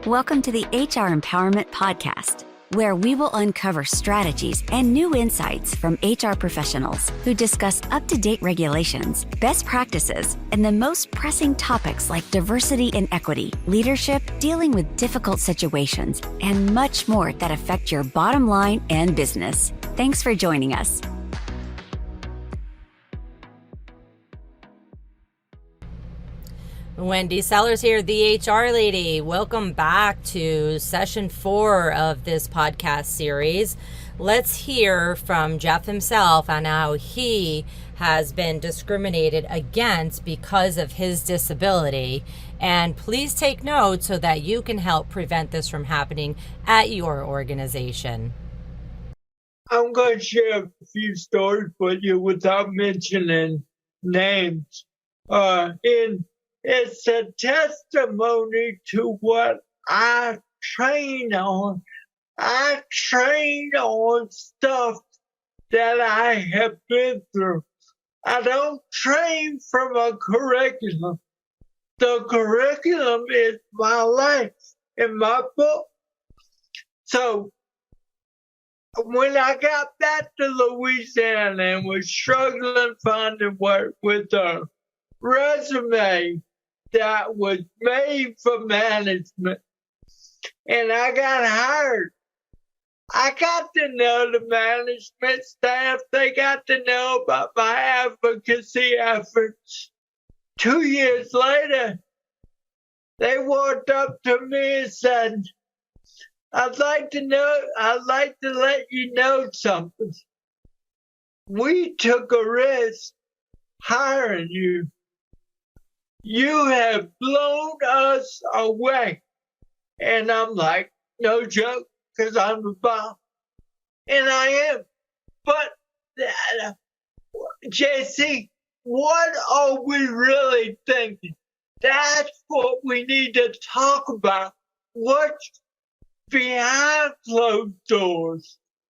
Welcome to the HR Empowerment Podcast, where we will uncover strategies and new insights from HR professionals who discuss up-to-date regulations, best practices, and the most pressing topics like diversity and equity, leadership, dealing with difficult situations, and much more that affect your bottom line and business. Thanks for joining us. Wendy Sellers here, the HR lady. Welcome back to session 4 of this podcast series. Let's hear from Jeff himself on how he has been discriminated against because of his disability. And please take note so that you can help prevent this from happening at your organization. I'm going to share a few stories with you without mentioning names. It's a testimony to what I train on. I train on stuff that I have been through. I don't train from a curriculum. The curriculum is my life in my book. So when I got back to Louisiana and was struggling finding work with a resume that was made for management, and I got hired, I got to know the management staff. They got to know about my advocacy efforts. 2 years later, they walked up to me and said, I'd like to let you know something. We took a risk hiring you. You have blown us away. And I'm like, no joke, because I'm the boss. And I am. But, JC, what are we really thinking? That's what we need to talk about. What's behind closed doors?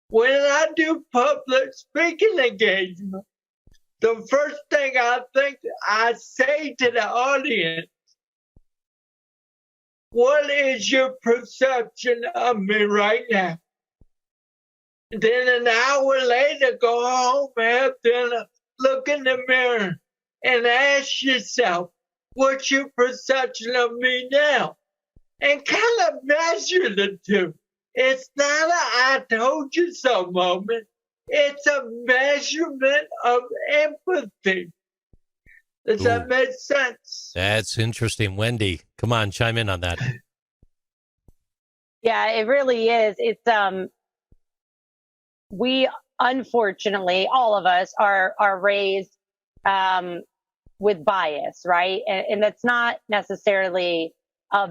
When I do public speaking engagement, the first thing I say to the audience, what is your perception of me right now? Then an hour later, go home, have dinner, look in the mirror, and ask yourself, what's your perception of me now? And kind of measure the two. It's not a I told you so moment. It's a measurement of empathy. Does that make sense? That's interesting. Wendy, come on, chime in on that. Yeah, it really is. It's we unfortunately, all of us are raised with bias, right? And that's not necessarily a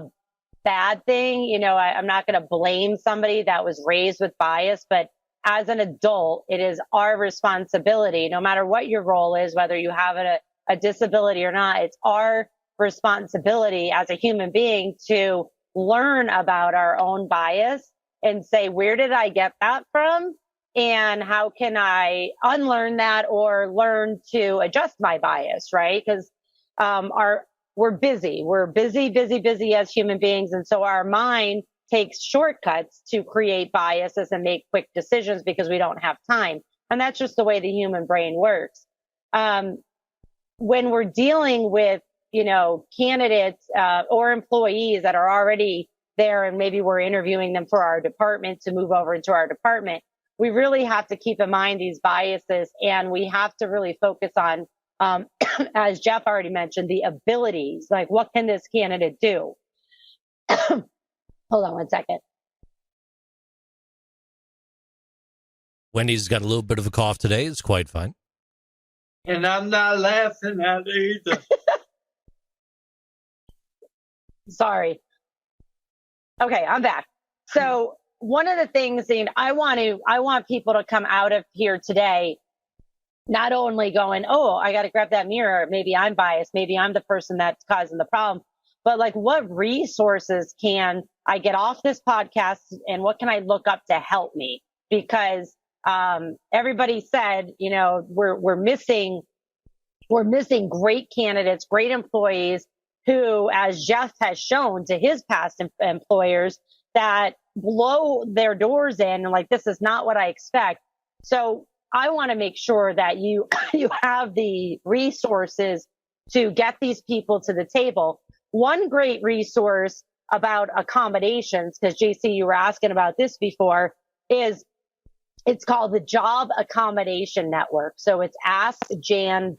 bad thing. You know, I'm not going to blame somebody that was raised with bias, but as an adult, it is our responsibility, no matter what your role is, whether you have a disability or not, it's our responsibility as a human being to learn about our own bias and say, where did I get that from? And how can I unlearn that or learn to adjust my bias, right? Because we're busy as human beings. And so our mind takes shortcuts to create biases and make quick decisions because we don't have time. And that's just the way the human brain works. When we're dealing with, candidates or employees that are already there and maybe we're interviewing them for our department to move over into our department, we really have to keep in mind these biases, and we have to really focus on, as Jeff already mentioned, the abilities, like what can this candidate do? Hold on one second. Wendy's got a little bit of a cough today. It's quite fine. And I'm not laughing at it either. Sorry. Okay, I'm back. So one of the things that I want people to come out of here today, not only going, oh, I got to grab that mirror. Maybe I'm biased. Maybe I'm the person that's causing the problem. But like, what resources can I get off this podcast and what can I look up to help me? Because everybody said, we're missing great candidates, great employees who, as Jeff has shown to his past employers, that blow their doors in and like, this is not what I expect. So I want to make sure that you have the resources to get these people to the table. One great resource about accommodations, because JC, you were asking about this before, is it's called the Job Accommodation Network. So it's askjan.org.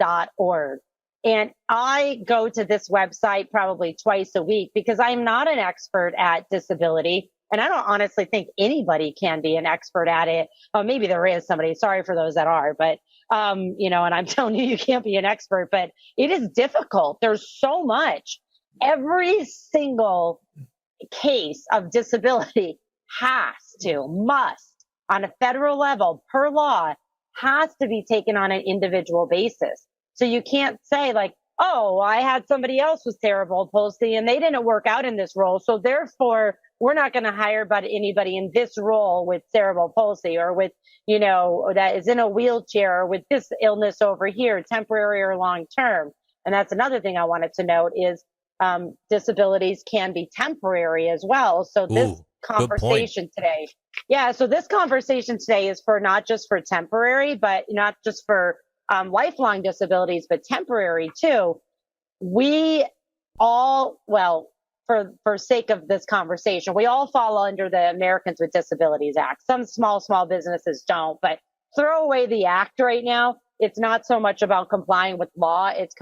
And I go to this website probably twice a week because I'm not an expert at disability. And I don't honestly think anybody can be an expert at it. Oh, maybe there is somebody. Sorry for those that are, but, and I'm telling you, you can't be an expert, but it is difficult. There's so much. Every single case of disability must, on a federal level, per law, has to be taken on an individual basis. So you can't say like, oh, I had somebody else with cerebral palsy and they didn't work out in this role. So therefore, we're not going to hire anybody in this role with cerebral palsy or with, that is in a wheelchair or with this illness over here, temporary or long term. And that's another thing I wanted to note is disabilities can be temporary as well. So this conversation today, so this conversation today is for not just for temporary, but not just for lifelong disabilities, but temporary too. We all, for sake of this conversation, we all fall under the Americans with Disabilities Act. Some small businesses don't, but throw away the act right now. It's not so much about complying with law. It's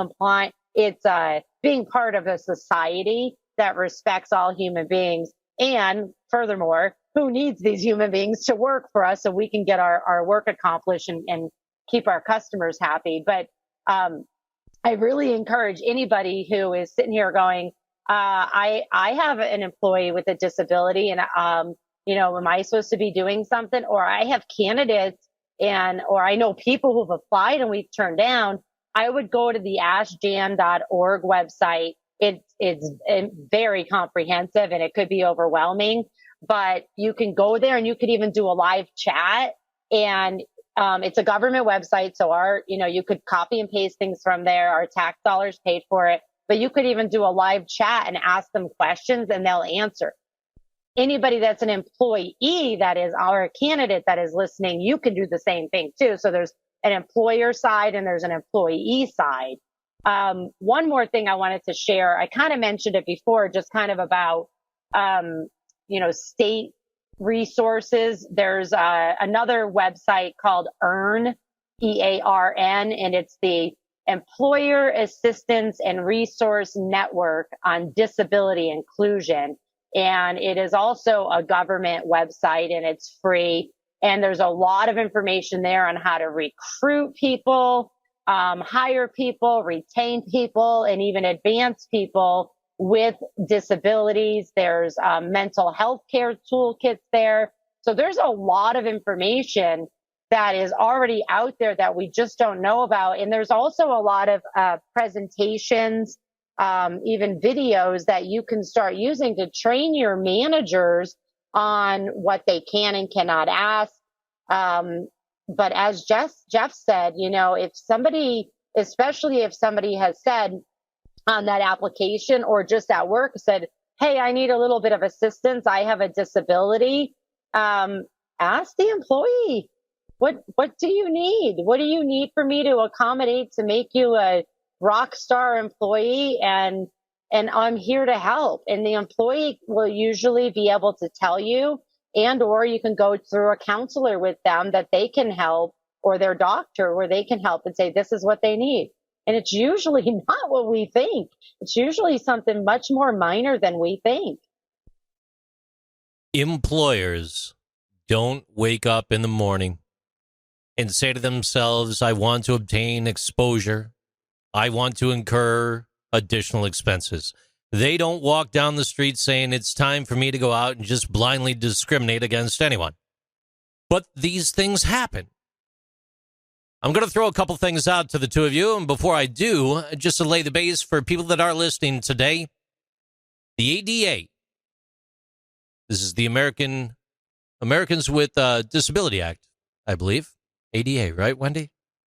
being part of a society that respects all human beings. And furthermore, who needs these human beings to work for us so we can get our work accomplished and keep our customers happy. But I really encourage anybody who is sitting here going, I have an employee with a disability and, am I supposed to be doing something? Or I have candidates or I know people who've applied and we've turned down. I would go to the askjan.org website. It's very comprehensive and it could be overwhelming, but you can go there and you could even do a live chat and it's a government website. So you could copy and paste things from there. Our tax dollars paid for it, but you could even do a live chat and ask them questions and they'll answer. Anybody that's an employee that is our candidate that is listening, you can do the same thing too. So there's an employer side and there's an employee side. One more thing I wanted to share. I kind of mentioned it before, just kind of about, state resources. There's another website called EARN, EARN, and it's the Employer Assistance and Resource Network on Disability Inclusion. And it is also a government website and it's free. And there's a lot of information there on how to recruit people, hire people, retain people, and even advance people with disabilities. There's mental health care toolkits there. So there's a lot of information that is already out there that we just don't know about. And there's also a lot of presentations, even videos that you can start using to train your managers on what they can and cannot ask. But as Jeff said, if somebody, especially if somebody has said on that application or just at work said, hey, I need a little bit of assistance, I have a disability, ask the employee, what do you need? What do you need for me to accommodate to make you a rock star employee? And I'm here to help. And the employee will usually be able to tell you, or you can go through a counselor with them that they can help, or their doctor where they can help and say, this is what they need. And it's usually not what we think. It's usually something much more minor than we think. Employers don't wake up in the morning and say to themselves, I want to obtain exposure. I want to incur additional expenses. They don't walk down the street saying it's time for me to go out and just blindly discriminate against anyone. But these things happen. I'm going to throw a couple things out to the two of you. And before I do, just to lay the base for people that are listening today, the ADA, this is the Americans with Disability Act, I believe. ADA, right, Wendy?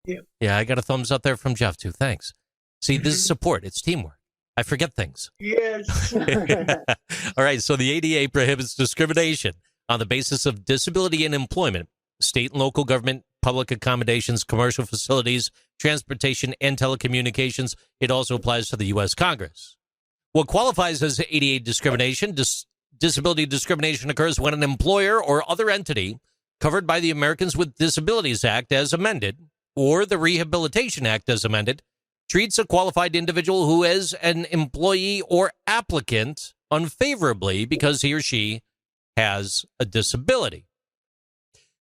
Yeah. Yeah, I got a thumbs up there from Jeff, too. Thanks. See, this is support. It's teamwork. I forget things. Yes. All right. So the ADA prohibits discrimination on the basis of disability in employment, state and local government, public accommodations, commercial facilities, transportation, and telecommunications. It also applies to the U.S. Congress. What qualifies as ADA discrimination, disability discrimination occurs when an employer or other entity covered by the Americans with Disabilities Act as amended, or the Rehabilitation Act as amended, treats a qualified individual who is an employee or applicant unfavorably because he or she has a disability.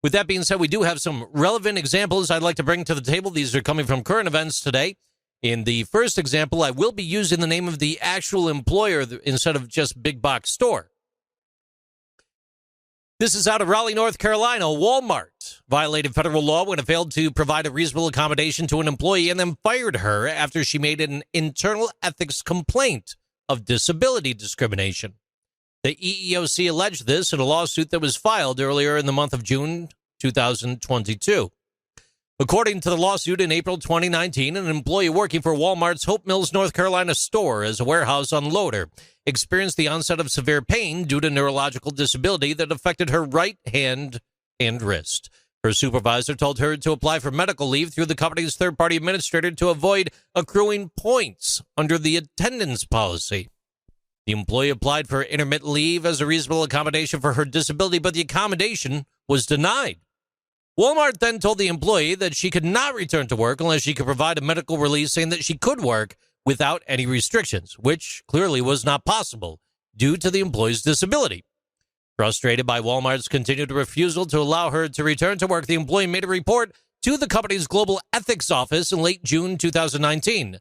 With that being said, we do have some relevant examples I'd like to bring to the table. These are coming from current events today. In the first example, I will be using the name of the actual employer instead of just big box store. This is out of Raleigh, North Carolina. Walmart violated federal law when it failed to provide a reasonable accommodation to an employee and then fired her after she made an internal ethics complaint of disability discrimination. The EEOC alleged this in a lawsuit that was filed earlier in the month of June 2022. According to the lawsuit, in April 2019, an employee working for Walmart's Hope Mills, North Carolina store as a warehouse unloader experienced the onset of severe pain due to neurological disability that affected her right hand and wrist. Her supervisor told her to apply for medical leave through the company's third-party administrator to avoid accruing points under the attendance policy. The employee applied for intermittent leave as a reasonable accommodation for her disability, but the accommodation was denied. Walmart then told the employee that she could not return to work unless she could provide a medical release saying that she could work without any restrictions, which clearly was not possible due to the employee's disability. Frustrated by Walmart's continued refusal to allow her to return to work, the employee made a report to the company's global ethics office in late June 2019.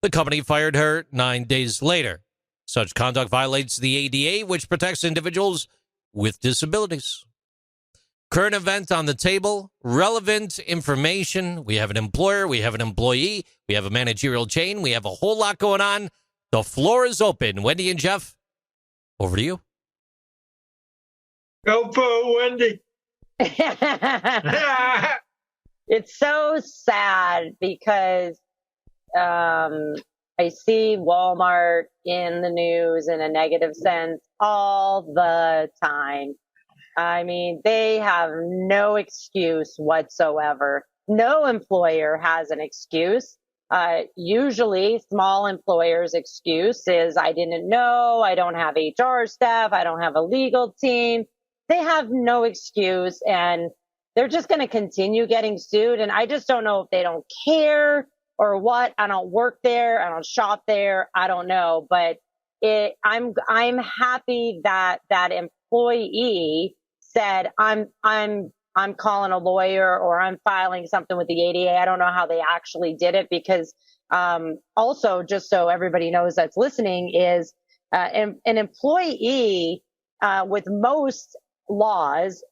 The company fired her 9 days later. Such conduct violates the ADA, which protects individuals with disabilities. Current event on the table, relevant information. We have an employer, we have an employee, we have a managerial chain, we have a whole lot going on. The floor is open. Wendy and Jeff, over to you. Go for it, Wendy. It's so sad because I see Walmart in the news in a negative sense all the time. I mean, they have no excuse whatsoever. No employer has an excuse. Usually small employers' excuse is, I didn't know, I don't have HR staff, I don't have a legal team. They have no excuse and they're just going to continue getting sued. And I just don't know if they don't care or what. I don't work there. I don't shop there. I don't know. But I'm happy that that employee said, I'm calling a lawyer or I'm filing something with the ADA. I don't know how they actually did it because, also just so everybody knows that's listening is, an employee, with most laws,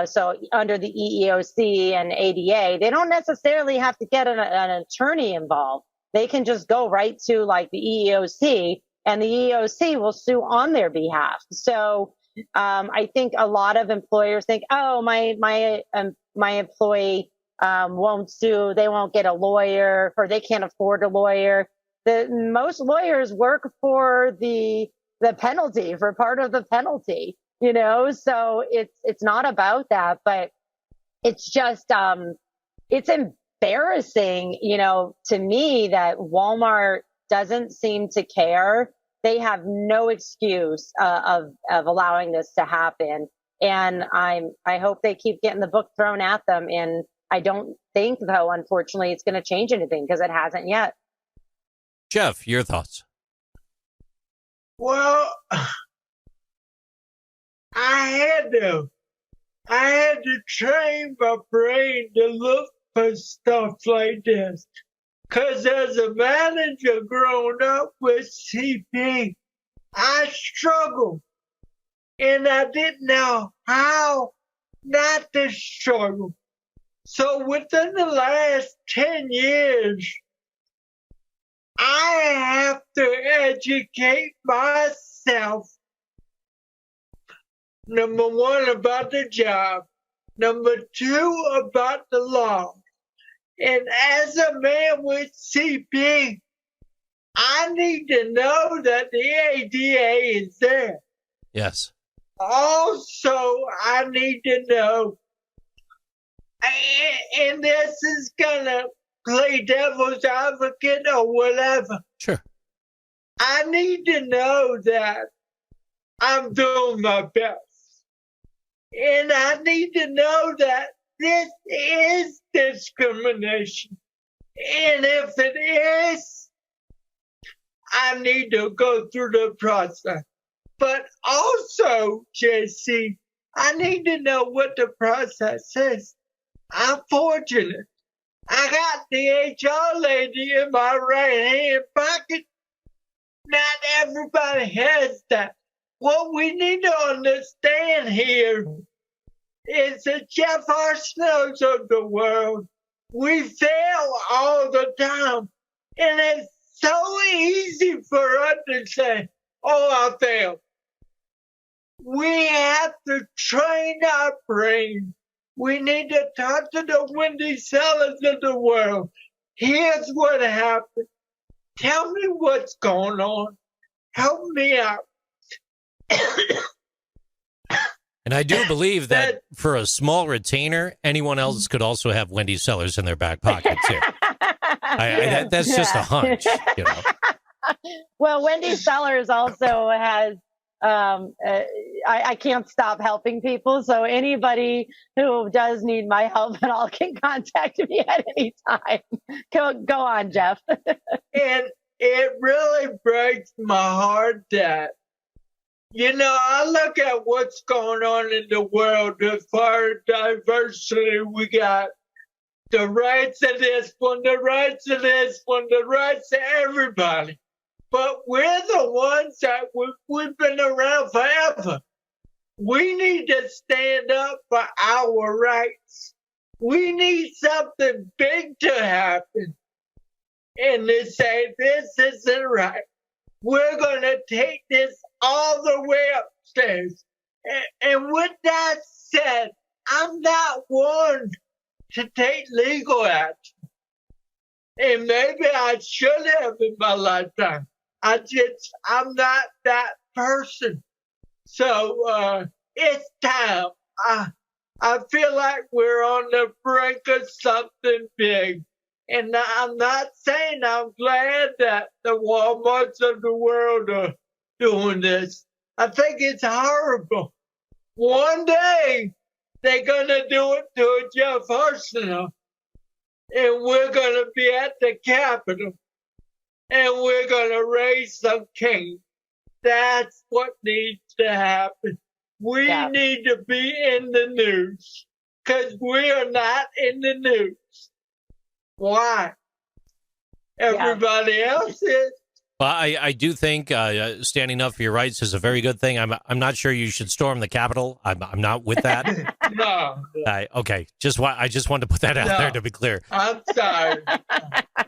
so under the EEOC and ADA, they don't necessarily have to get an attorney involved. They can just go right to like the EEOC and the EEOC will sue on their behalf. So, I think a lot of employers think, oh, my employee, won't sue. They won't get a lawyer or they can't afford a lawyer. Most lawyers work for the penalty, for part of the penalty, you know, so it's not about that, but it's just, it's embarrassing, you know, to me that Walmart doesn't seem to care. They have no excuse of allowing this to happen. And I hope they keep getting the book thrown at them. And I don't think, though, unfortunately, it's going to change anything because it hasn't yet. Jeff, your thoughts? Well, I had to train my brain to look for stuff like this. Because as a manager growing up with CP, I struggled. And I didn't know how not to struggle. So within the last 10 years, I have to educate myself. Number one, about the job. Number two, about the law. And as a man with CP, I need to know that the ADA is there. Yes. Also, I need to know, and this is going to play devil's advocate or whatever. Sure. I need to know that I'm doing my best. And I need to know that this is discrimination. And if it is, I need to go through the process. But also, JC, I need to know what the process is. I'm fortunate. I got the HR lady in my right hand pocket. Not everybody has that. What we need to understand here is the Jeff Arsenaults of the world. We fail all the time. And it's so easy for us to say, oh, I failed. We have to train our brain. We need to talk to the Wendy Sellers of the world. Here's what happened. Tell me what's going on. Help me out. And I do believe that for a small retainer, anyone else could also have Wendy Sellers in their back pocket, too. That's just a hunch, you know. Well, Wendy Sellers also has, I can't stop helping people. So anybody who does need my help at all can contact me at any time. Go on, Jeff. And it really breaks my heart that, you know, I look at what's going on in the world as far as diversity. We got the rights of this one, the rights of this one, the rights of everybody. But we're the ones that we've been around forever. We need to stand up for our rights. We need something big to happen. And they say, this isn't right. We're going to take this all the way upstairs. And with that said, I'm not one to take legal action. And maybe I should have in my lifetime. I'm not that person. So it's time. I feel like we're on the brink of something big. And I'm not saying I'm glad that the Walmarts of the world are doing this. I think it's horrible. One day, they're going to do it to a Jeff Arsenault. And we're going to be at the Capitol. And we're going to raise some king. That's what needs to happen. We need to be in the news. Because we are not in the news. Why? Everybody else is. Well, I do think standing up for your rights is a very good thing. I'm not sure you should storm the Capitol. I'm not with that. No. Okay. I just wanted to put that out there to be clear. I'm sorry. All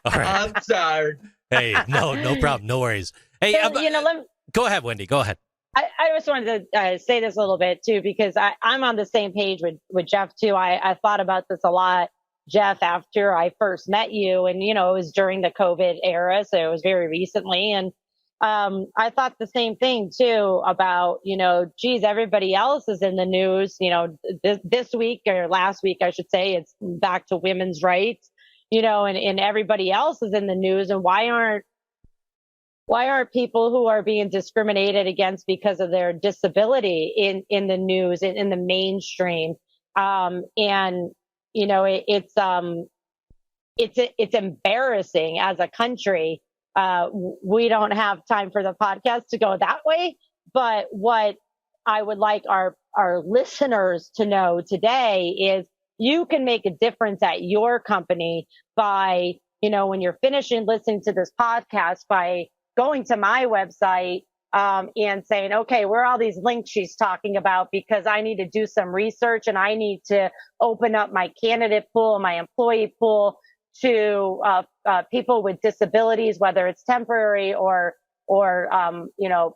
right. I'm sorry. Hey, no problem. No worries. Hey, So, go ahead, Wendy. Go ahead. I just wanted to say this a little bit too, because I'm on the same page with Jeff too. I thought about this a lot, Jeff, after I first met you, and it was during the COVID era, so it was very recently, and I thought the same thing too about geez, everybody else is in the news. This week or last week, I should say, it's back to women's rights. And everybody else is in the news, and why aren't people who are being discriminated against because of their disability in the news, in the mainstream? It's embarrassing as a country. We don't have time for the podcast to go that way, but what I would like our listeners to know today is you can make a difference at your company by, when you're finishing listening to this podcast, by going to my website and saying, okay, where are all these links she's talking about? Because I need to do some research and I need to open up my candidate pool, my employee pool to people with disabilities, whether it's temporary or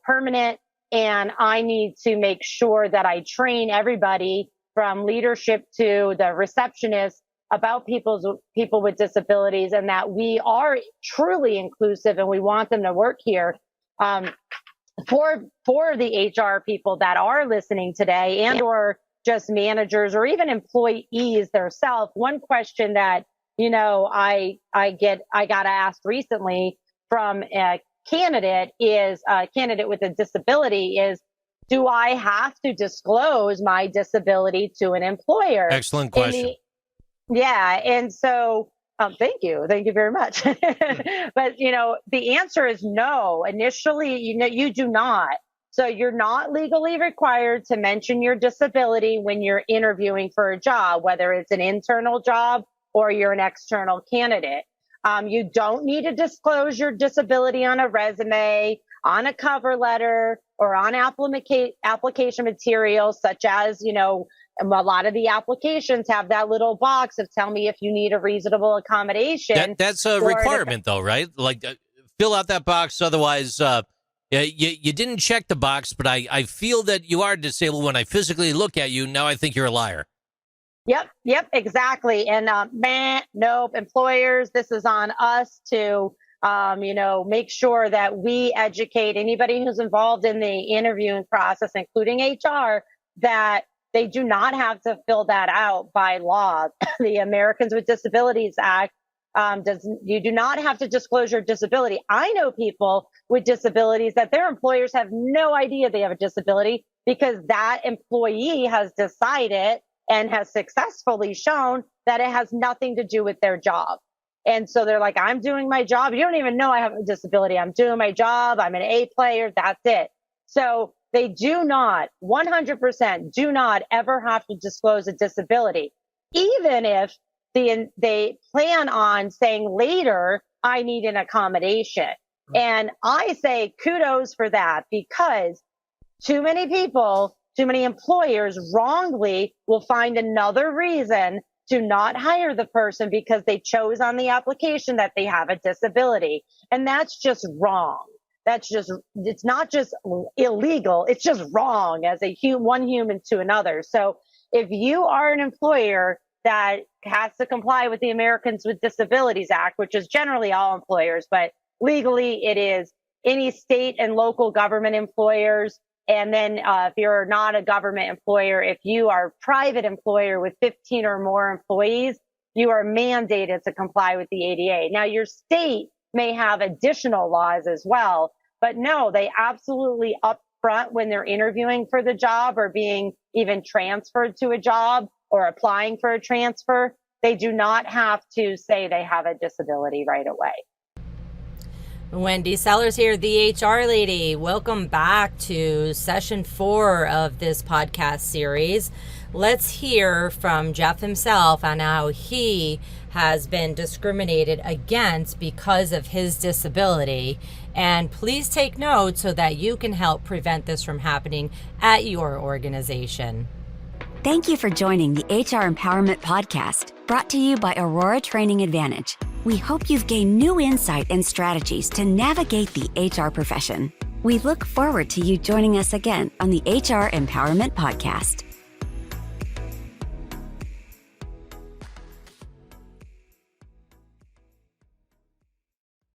permanent. And I need to make sure that I train everybody from leadership to the receptionist about people with disabilities, and that we are truly inclusive and we want them to work here. For the HR people that are listening today, and or just managers or even employees themselves, one question that I got asked recently from a candidate with a disability is, do I have to disclose my disability to an employer? Excellent question. And so thank you very much. But the answer is no. Initially, you do not. So you're not legally required to mention your disability when you're interviewing for a job, whether it's an internal job or you're an external candidate. You don't need to disclose your disability on a resume, on a cover letter, or on application materials, such as, a lot of the applications have that little box of tell me if you need a reasonable accommodation. That's a requirement, though, right? Like, fill out that box. Otherwise, you didn't check the box, but I feel that you are disabled when I physically look at you. Now I think you're a liar. Yep, exactly. And nope, employers, this is on us to, make sure that we educate anybody who's involved in the interviewing process, including HR, that they do not have to fill that out by law. The Americans with Disabilities Act you do not have to disclose your disability. I know people with disabilities that their employers have no idea they have a disability because that employee has decided and has successfully shown that it has nothing to do with their job. And so they're like, I'm doing my job. You don't even know I have a disability. I'm doing my job. I'm an A player. That's it. So they do not, 100% do not ever have to disclose a disability, even if they plan on saying later, I need an accommodation. And I say kudos for that, because too many people, too many employers wrongly will find another reason to not hire the person because they chose on the application that they have a disability. And that's just wrong. It's not just illegal. It's just wrong as one human to another. So if you are an employer that has to comply with the Americans with Disabilities Act, which is generally all employers, but legally it is any state and local government employers. And then if you're not a government employer, if you are a private employer with 15 or more employees, you are mandated to comply with the ADA. Now, your state may have additional laws as well, but no, they absolutely upfront when they're interviewing for the job or being even transferred to a job or applying for a transfer, they do not have to say they have a disability right away. Wendy Sellers here, the HR lady. Welcome back to session 4 of this podcast series. Let's hear from Jeff himself on how he has been discriminated against because of his disability. And please take note so that you can help prevent this from happening at your organization. Thank you for joining the HR Empowerment Podcast, brought to you by Aurora Training Advantage. We hope you've gained new insight and strategies to navigate the HR profession. We look forward to you joining us again on the HR Empowerment Podcast.